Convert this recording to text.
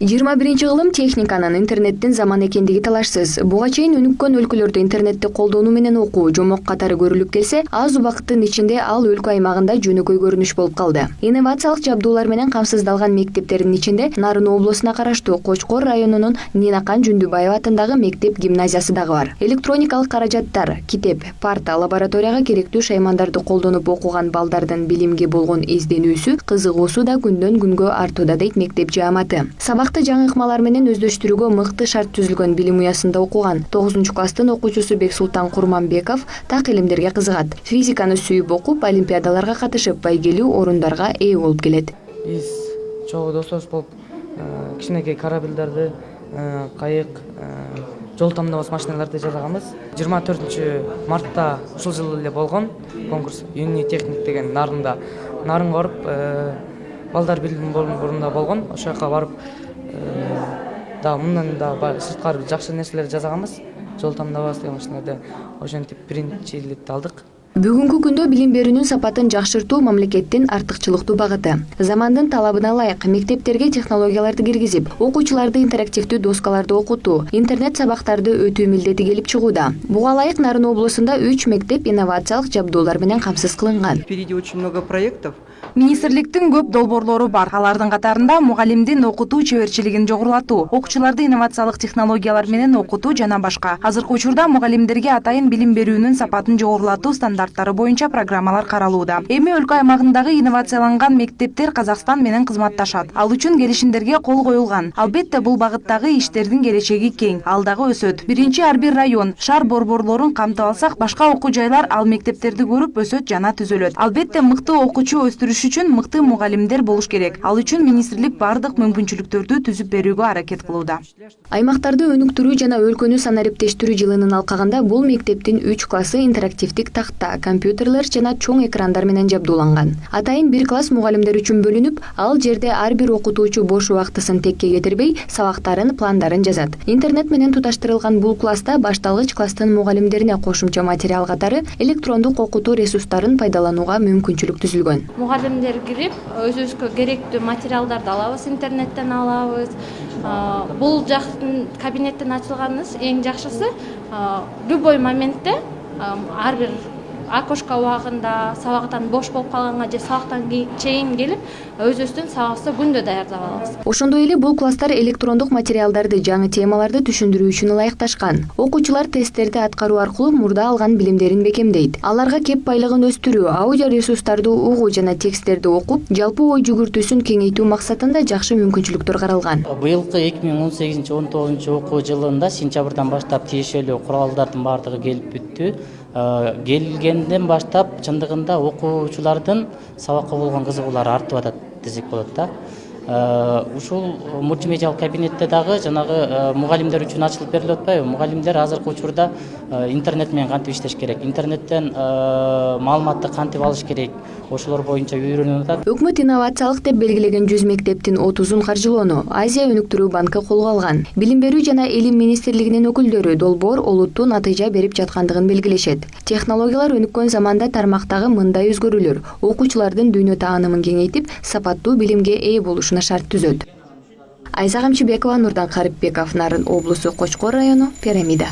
21-кылым техниканын интернеттин заманы экендиги талашсыз. Буга чейин өнүккөн өлкөлөрдө интернетти колдонуу менен окуу жомок катары көрүлүп келсе, аз убакыттын ичинде ал өлкө аймагында жөнөкөй көрүнүш болуп калды. Инновациялык жабдуулар менен камсыздалган мектептердин ичинде Нарын облусуна караштуу Кочкор районунун Нинакан Жүндүбаева атындагы мектеп-гимназиясы дагы бар. Электроникалык каражаттар, китеп, парта, лабораторияга керектүү шаймандарды колдонуп окуган балдардын билимге болгон изденүүсү, кызыгуусу да күндөн күнгө артууда дейт мектеп жааматы. Жаңы ыкмалар менен өздөштүрүүгө мыкты шарт түзүлгөн билим уясында окуган 9-класстын окуучусу Бексултан Курманбеков так илимдерге кызыгат. Физиканы сүйүп окуп, олимпиадаларга катышып, байгелүү орундарга ээ болуп келет. Биз чогуу досубуз болуп, кичинекей корабльдерди, кайык, жол тамдабас машиналарды жасаганбыз. 24-мартта ушул жылы эле болгон конкурс юний техник деген Нарында. Нарын барып, балдар билим борунда болгон. Ошол жака барып мындан сырткары жакшы нерселер жасаганбыз. Жол тамдабас деген машиналарды ошентип биринчиликти алдык. Бүгүнкү күндө билим берүүнүн сапатын жакшыртуу мамлекеттин артыкчылыктуу багыты. Замандын талабына ылайык мектептерге технологияларды киргизип, окуучуларды интерактивдүү доскаларды окутуу, интернет сабактарды өтүү милдети келип чыгууда. Буга ылайык Нарын облусунда 3 мектеп инновациялык жабдуулар менен камсыз кылынган. Впереди очень много проектов. Министрликтин көп долбоорлору бар. Алардын катарында мугалимдин окутуу чеберчилигин жогорулатуу, окуучуларды инновациялык технологиялар менен окутуу жана башка. Азыркы учурда мугалимдерге атайын билим берүүнүн сапатын жогорулатуу стандарттары боюнча программалар каралууда. Эми өлкө аймагындагы инновацияланган мектептер Казакстан менен кызматташат. Ал үчүн келишимдерге кол коюлган. Албетте бул багыттагы иштердин келечеги кең, ал дагы өсөт. Биринчи ар бир район, шаар борборлорун камтып алсак, башка окуу жайлар ал мектептерди көрүп өсөт жана түзөлөт. Албетте мыкты окуучу өстүрүш үчүн мыкты мугалимдер болуш керек. Ал үчүн министрлик бардык мүмкүнчүлүктөрдү түзүп берүүгө аракет кылууда. Аймактарды өнүктүрүү жана өлкөнү санариптештирүү жылынын алкагында бул мектептин 3 классы интерактивдик такта, компьютерлер жана чоң экрандар менен жабдууланган. Атайын бир класс мугалимдер үчүн бөлүнүп, ал жерде ар бир окутуучу бош убактысын текке кетирбей, сабактарын, пландарын жазат. Интернет менен туташтырылган бул класста башталгыч класстын мугалимдерине кошумча материал катары электрондук окутуу ресурстарын пайдаланууга мүмкүнчүлүк түзүлгөн. Мугалимдер кирип, өзүбүзгө керектүү материалдарды алабыз, интернеттен алабыз. Бул жактын кабинеттен ачылганыбыз эң жакшысы, любой моментте ар бир окошко убагында, сабактан бош болуп калганга же сабактан чейин келип, өзүбүздүн сабагыбызды күндө даярдап алабыз. Ошондой эле бул класстар электрондук материалдарды, жаңы темаларды түшүндүрүү үчүн ылайыкташкан. Окуучулар тесттерди аткаруу аркылуу мурда алган билимдерин бекемдейт. Аларга кеп байлыгын өстүрүү, аудио ресурстарды угуу жана тексттерди окуп, жалпы ой жүгүртүүсүн кеңейтүү максатында жакшы мүмкүнчүлүктөр каралган. Быйылкы 2018-19 окуу жылында сентябрдан баштап тиешелүү куралдардын бардыгы келип бүттү. Келгенден баштап чындыгында окуучулардын сабакка болгон кызыгуулары артып атат десек болот да. Ушул мультимедиалык кабинетте дагы жанагы мугалимдер үчүн ачылып берилип атпайбы? Мугалимдер азыркы учурда интернет менен кантип иштеш керек, интернеттен маалыматты кантип алыш керек, ошолор боюнча үйрөнүп атат. Өкмөт инновациялык деп белгилеген 100 мектептин 30-ун каржылоону Азия өнүктүрүү банкы колго алган. Билим берүү жана илим министрлигинин өкүлдөрү долбоор олуттуу натыйжа берип жаткандыгын белгилешет. Технологиялар өнүккөн заманда тармактагы мындай өзгөрүүлөр окуучулардын дүйнө таанымын кеңейтип, сапаттуу билимге ээ болушуна шарт түзөт. Айза Камчыбекова, Нурдан Карипбеков, Нарын облусу, Кочкор району, Пирамида.